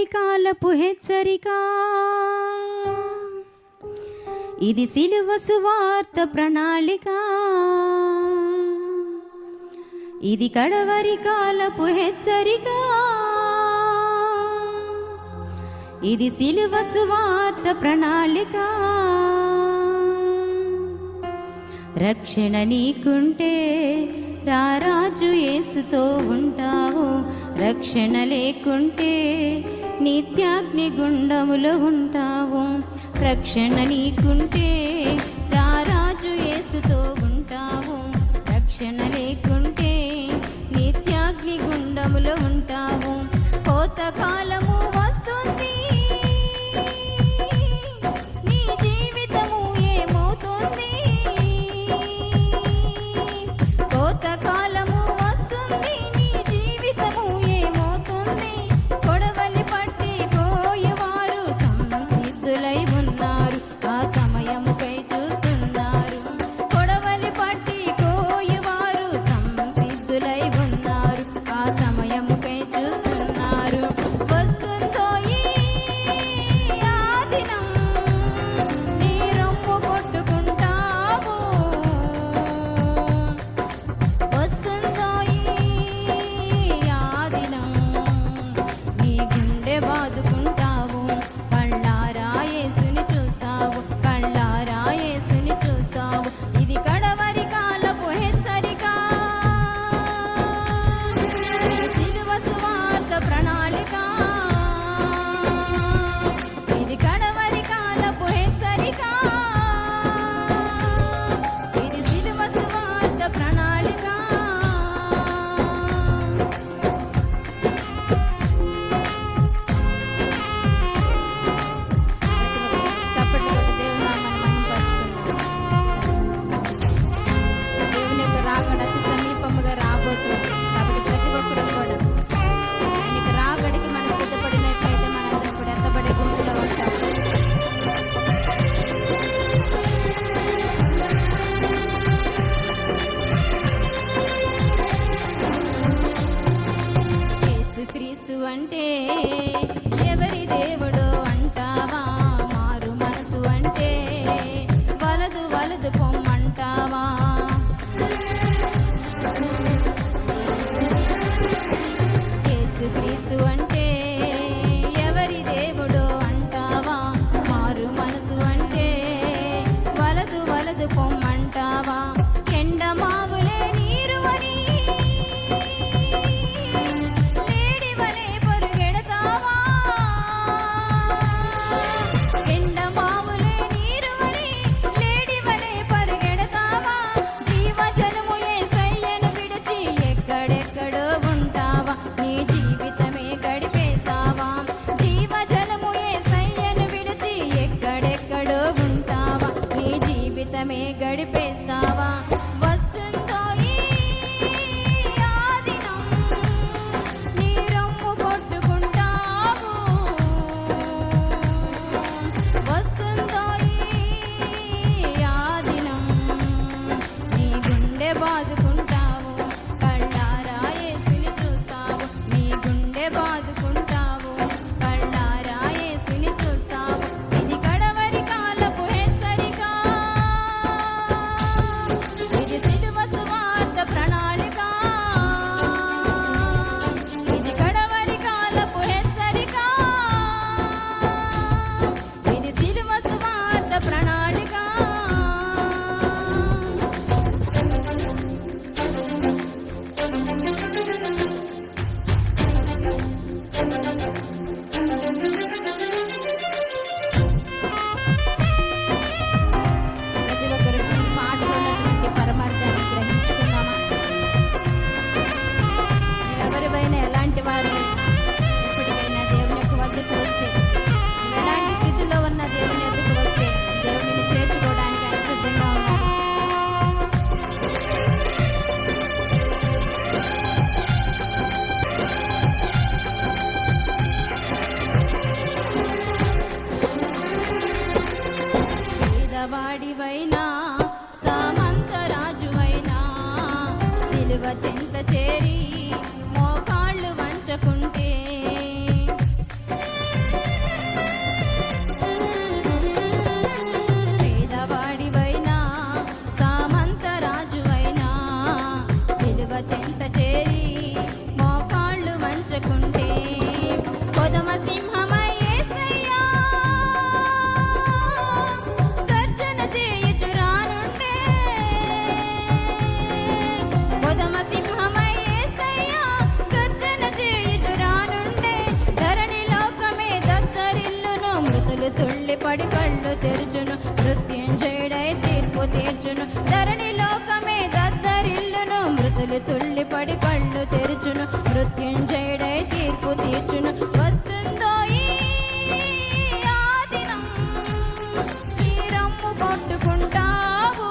కాలపు హెచ్చరిక. ఇది సిలువ సువార్త ప్రణాళిక. ఇది కడవరి కాలపు హెచ్చరిక. ఇది సిలువ సువార్త ప్రణాళిక. రక్షణ నీకుంటే రారాజు యేసుతో ఉంటావు. రక్షణ లేకుంటే నిత్యాగ్ని గుండములో ఉంటావు. రక్షణ నీకుంటే రారాజు యేసుతో ఉంటావు. రక్షణ లేకుంటే నిత్యాగ్ని గుండములో ఉంటావు. కోత కాలము వస్తుంది, నీ జీవితము ఏమవుతుంది. కోత కాలము వస్తుంది, నీ జీవితము ఏమవుతుంది. కొడవలి పట్టి పోయేవారు సంసిద్ధులై ఉన్నారు, ఆ సమయముకై చూస్తున్నారు. కొడవలి పట్టి పోయేవారు సంసిద్ధులై ఉన్నారు, ఆ సమయముకై చూస్తున్నారు. వస్తుందో ఈ ఆ దినం, నీ రొమ్ము కొట్టుకుంటావు. వస్తుందో ఈ ఆ దినం, నీ గుండె బాదుకుంటావు. కళ్ళారా యేసుని చూస్తావు, కళ్ళారా యేసుని చూస్తావు. ఇది కడవరి కాలపు హెచ్చరిక. ఇది సిలువ సువార్త ప్రణాళిక. ఇది కడవరి కాలపు హెచ్చరిక. ఇది సిలువ సువార్త ప్రణాళిక. చప్పట్లు కొట్టి దేవుని నామాన్ని మహిమపరుచుకుందాం. దేవుని యొక్క రాకడ అతి సమీపముగా రాబోతుంది. కాబట్టి ప్రతి ఒక్కరు కూడా ఆయనకి రాకడికి మనం సిద్ధపడినట్లయితే మనందరం కూడా ఎత్తబడే గుంపులో ఉంటాం. యేసుక్రీస్తు అంటే ఎవరి దేవుడో అంటావా? మారు మనసు అంటే వలదు వలదు పొమ్మంటావా? యేసుక్రీస్తు అంటే ఎవరి దేవుడో అంటావా? మారు మనసు అంటే వలదు వలదు పొమ్మంటావా? ఎండమావులే నీరు అని లేడివలే పరుగెడతావా? ఎండమావులే నీరు అని లేడివలే పరుగెడతావా? జీవజలము యేసయ్యను విడిచి ఎక్కడెక్కడో ఉంటావా? నీ జీవితమే గడిపేస్తావా? జీవజలము యేసయ్యను విడిచి ఎక్కడెక్కడో ఉంటావా? నీ జీవితమే గడిపేస్తావా? వస్తుందో ఈ ఆ దినం, నీ రొమ్ము కొట్టుకుంటావు. వస్తుందో ఈ ఆ దినం, నీ గుండె బాదుకుంటావు. కళ్ళారా యేసుని చూస్తావు, నీ గుండె బాదుకుంటావు. కళ్ళారా యేసుని చూస్తావు. ఇది కడవరి కాలపు హెచ్చరిక. ఇది సిలువ సువార్త ప్రణాళిక. ఇది కడవరి కాలపు హెచ్చరిక. ఇది సిలువ సువార్త ప్రణాళిక. ప్రతి ఒక్కరు ఈ మాటలో ఉన్నటువంటి పరమార్థాన్ని గ్రహించుకుందామా? ఎవరిపైనా ఎలాంటి వారు ఎప్పటికైనా దేవుని యొక్క వద్దకు వస్తే, నువ్వు ఎలాంటి స్థితిలో ఉన్న దేవుని వద్దకు వస్తే దేవుడిని చేర్చుకోవడానికి ఆయన సిద్ధంగా ఉన్నాడు. పేదవాడివైనా సామంతరాజువైనా సిలువ చెంత చేరి మోకాళ్ళు వంచకుంటే కొదమ సింహమై యేసయ్యా గర్జన చేయుచు రానుండే. కొదమ సింహమై యేసయ్యా గర్జన చేయుచు రానుండే. ధరణి లోకమే దత్తరిల్లును, మృతులు తుళ్ళిపడి కళ్ళు తెరుచును, మృత్యుంజయుడై తీర్పు తీర్చును. ధరణి లోకమే దత్తరిల్లును, మృతులు తుళ్ళిపడి కళ్ళు తెరుచును, మృత్యుంజయుడై తీర్పు తీర్చును. వస్తుందో ఈ ఆ దినం, నీ రమ్ము కొట్టుకుంటావు.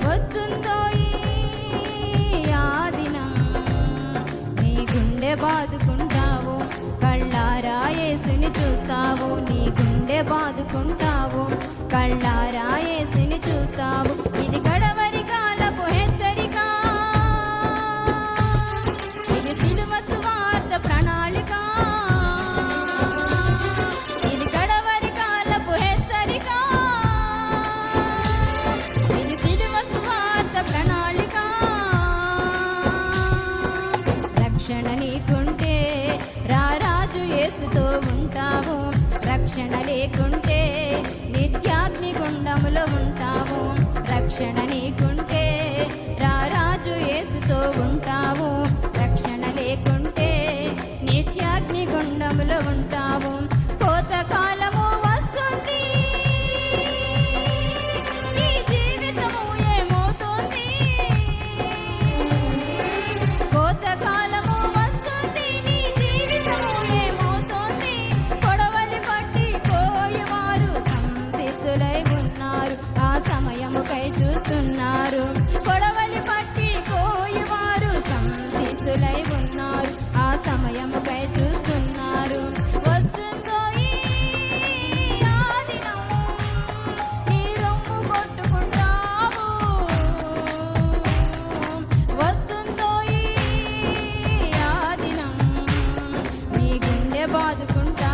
వస్తుందో ఈ ఆ దినం, నీ గుండె బాదుకుంటావు, కళ్ళారా యేసుని చూస్తావు. నీ గుండె బాదుకుంటావు, కళ్ళారా యేసుని చూస్తావు. ఇది కడవరి కాలపు హెచ్చరిక, ఇది సిలువ సువార్త ప్రణాళిక. ఇది కడవరి కాలపు హెచ్చరిక, ఇది సిలువ సువార్త ప్రణాళిక. రక్షణ నీకుంటే రారాజు యేసుతో ఉంటావు, రక్షణ లేకుంటే నిత్యాగ్ని గుండములో ఉంటావు. రక్షణ నీకుంటే రారాజు యేసుతో ఉంటావు, రక్షణ లేకుంటే నిత్యాగ్ని గుండములో ఉంటావు. కోతకాలము వస్తుంది, నీ జీవితము ఏమవుతుంది. కోతకాలము వస్తుంది, నీ జీవితము ఏమవుతుంది. కొడవలి పట్టి కోయువారు సంసిద్ధులై ఉన్నారు, ఆ సమయముకై చూస్తున్నారు. కొడవలి పట్టి కోయువారు సంసిద్ధులై ఉన్నారు, ఆ సమయముకై చూస్తున్నారు. వస్తుందో ఈ ఆ దినం, నీ రొమ్ము కొట్టుకుంటావు. వస్తుందో ఈ ఆ దినం, నీ గుండె బాదుకుంటావు.